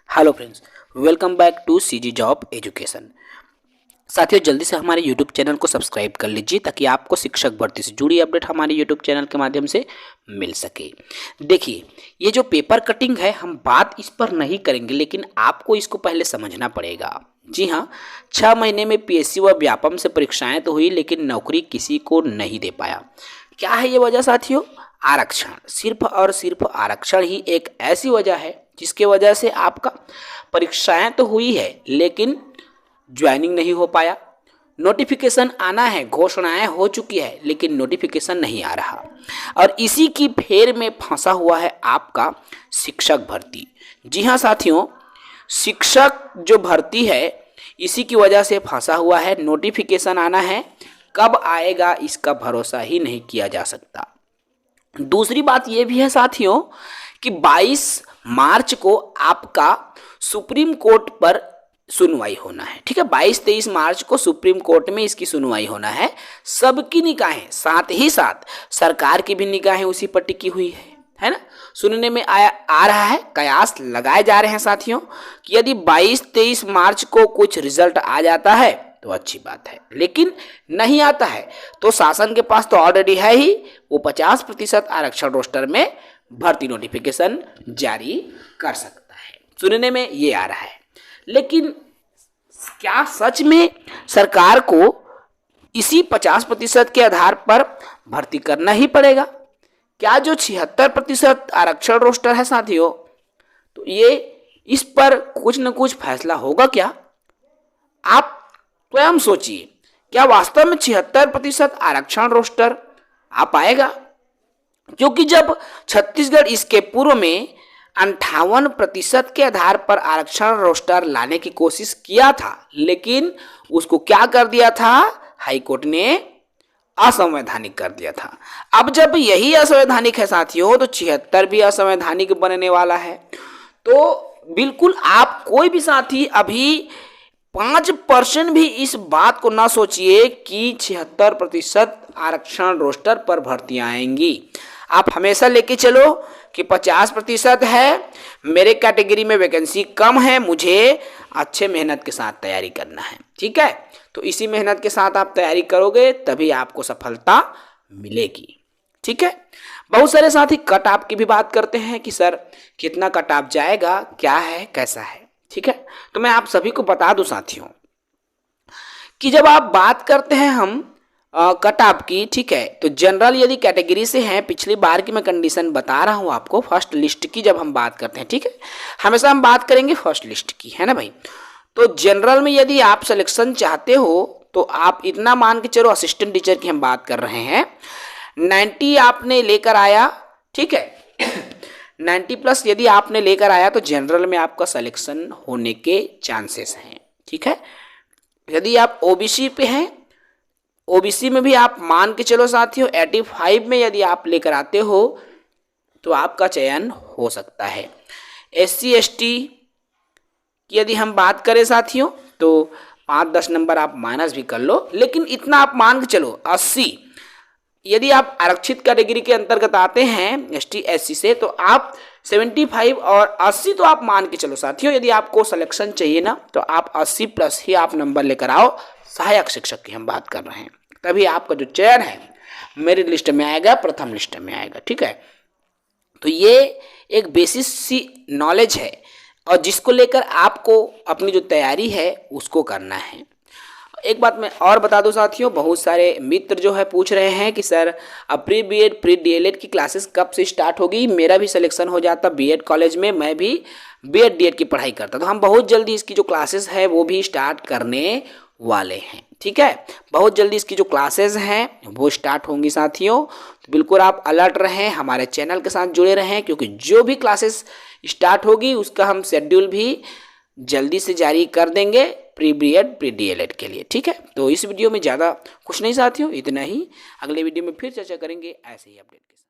Hello friends, welcome back to CG job education. साथियों, जल्दी से हमारे यूट्यूब चैनल को सब्सक्राइब कर लीजिए ताकि आपको शिक्षक भर्ती से जुड़ी अपडेट हमारे यूट्यूब चैनल के माध्यम से मिल सके। देखिए, ये जो पेपर कटिंग है, हम बात इस पर नहीं करेंगे, लेकिन आपको इसको पहले समझना पड़ेगा। जी हाँ, 6 महीने में पीएससी व व्यापम से परीक्षाएं तो हुई, लेकिन नौकरी किसी को नहीं दे पाया। क्या है ये वजह साथियों? आरक्षण। सिर्फ और सिर्फ आरक्षण ही एक ऐसी वजह है जिसके वजह से आपका परीक्षाएं तो हुई है, लेकिन ज्वाइनिंग नहीं हो पाया। नोटिफिकेशन आना है, घोषणाएं हो चुकी है, लेकिन नोटिफिकेशन नहीं आ रहा। और इसी की फेर में फंसा हुआ है आपका शिक्षक भर्ती। जी हाँ साथियों, शिक्षक जो भर्ती है इसी की वजह से फंसा हुआ है। नोटिफिकेशन आना है, कब आएगा इसका भरोसा ही नहीं किया जा सकता। दूसरी बात यह भी है साथियों कि 22 मार्च को आपका सुप्रीम कोर्ट पर सुनवाई होना है। ठीक है, 22-23 मार्च को सुप्रीम कोर्ट में इसकी सुनवाई होना है। सबकी निगाहें, साथ ही साथ सरकार की भी निगाहें उसी पर टिकी हुई है ना। सुनने में आ रहा है, कयास लगाए जा रहे हैं साथियों कि यदि 22-23 मार्च को कुछ रिजल्ट आ जाता है तो अच्छी बात है, लेकिन नहीं आता है तो शासन के पास तो ऑलरेडी है ही, वो 50% आरक्षण रोस्टर में भर्ती नोटिफिकेशन जारी कर सकता है। सुनने में ये आ रहा है, लेकिन क्या सच में सरकार को इसी 50% के आधार पर भर्ती करना ही पड़ेगा? क्या जो 76% आरक्षण रोस्टर है साथियों, तो ये इस पर कुछ न कुछ फैसला होगा क्या? आप स्वयं सोचिए, क्या वास्तव में 76% आरक्षण रोस्टर आ पाएगा? क्योंकि जब छत्तीसगढ़ इसके पूर्व में 58% के आधार पर आरक्षण रोस्टर लाने की कोशिश किया था, लेकिन उसको क्या कर दिया था? हाईकोर्ट ने असंवैधानिक कर दिया था। अब जब यही असंवैधानिक है साथियों, तो 76 भी असंवैधानिक बनने वाला है। तो बिल्कुल आप कोई भी साथी अभी 5% भी इस बात को ना सोचिए कि 76% आरक्षण रोस्टर पर भर्तियां आएंगी। आप हमेशा लेके चलो कि 50% है, मेरे कैटेगरी में वैकेंसी कम है, मुझे अच्छे मेहनत के साथ तैयारी करना है। ठीक है, तो इसी मेहनत के साथ आप तैयारी करोगे तभी आपको सफलता मिलेगी। ठीक है, बहुत सारे साथी कट ऑफ की भी बात करते हैं कि सर कितना कट ऑफ जाएगा, क्या है, कैसा है। ठीक है, तो मैं आप सभी को बता दूं साथियों कि जब आप बात करते हैं हम कट ऑफ की, ठीक है, तो जनरल यदि कैटेगरी से हैं, पिछली बार की मैं कंडीशन बता रहा हूं आपको, फर्स्ट लिस्ट की जब हम बात करते हैं, ठीक है, हमेशा हम बात करेंगे फर्स्ट लिस्ट की, है ना भाई। तो जनरल में यदि आप सिलेक्शन चाहते हो तो आप इतना मान के चलो, असिस्टेंट टीचर की हम बात कर रहे हैं, 90 आपने लेकर आया, ठीक है, 90+ यदि आपने लेकर आया तो जनरल में आपका सिलेक्शन होने के चांसेस हैं। ठीक है, यदि आप ओबीसी पे हैं, ओबीसी में भी आप मान के चलो साथियों 85 में यदि आप लेकर आते हो तो आपका चयन हो सकता है। SC ST की यदि हम बात करें साथियों तो 5-10 नंबर आप माइनस भी कर लो, लेकिन इतना आप मान के चलो 80 यदि आप आरक्षित कैटेगरी के अंतर्गत आते हैं ST SC से, तो आप 75 और 80 तो आप मान के चलो साथियों। यदि आपको सिलेक्शन चाहिए ना तो आप 80+ ही आप नंबर लेकर आओ। सहायक शिक्षक की हम बात कर रहे हैं, तभी आपका जो चयन है मेरिट लिस्ट में आएगा, प्रथम लिस्ट में आएगा। ठीक है, तो ये एक बेसिस सी नॉलेज है और जिसको लेकर आपको अपनी जो तैयारी है उसको करना है। एक बात मैं और बता दूं साथियों, बहुत सारे मित्र जो है पूछ रहे हैं कि सर अब प्री बीएड प्री डीएलएड की क्लासेस कब से स्टार्ट होगी? मेरा भी सिलेक्शन हो जाता बीएड कॉलेज में, मैं भी बीएड डीएड की पढ़ाई करता, तो हम बहुत जल्दी इसकी जो क्लासेस है वो भी स्टार्ट करने वाले हैं। ठीक है, बहुत जल्दी इसकी जो क्लासेस हैं वो स्टार्ट होंगी साथियों, तो बिल्कुल आप अलर्ट रहें, हमारे चैनल के साथ जुड़े रहें, क्योंकि जो भी क्लासेस स्टार्ट होगी उसका हम शेड्यूल भी जल्दी से जारी कर देंगे प्री बीएड प्री डीएलएड के लिए। ठीक है, तो इस वीडियो में ज़्यादा कुछ नहीं साथियों, इतना ही। अगले वीडियो में फिर चर्चा करेंगे ऐसे ही अपडेट के साथ।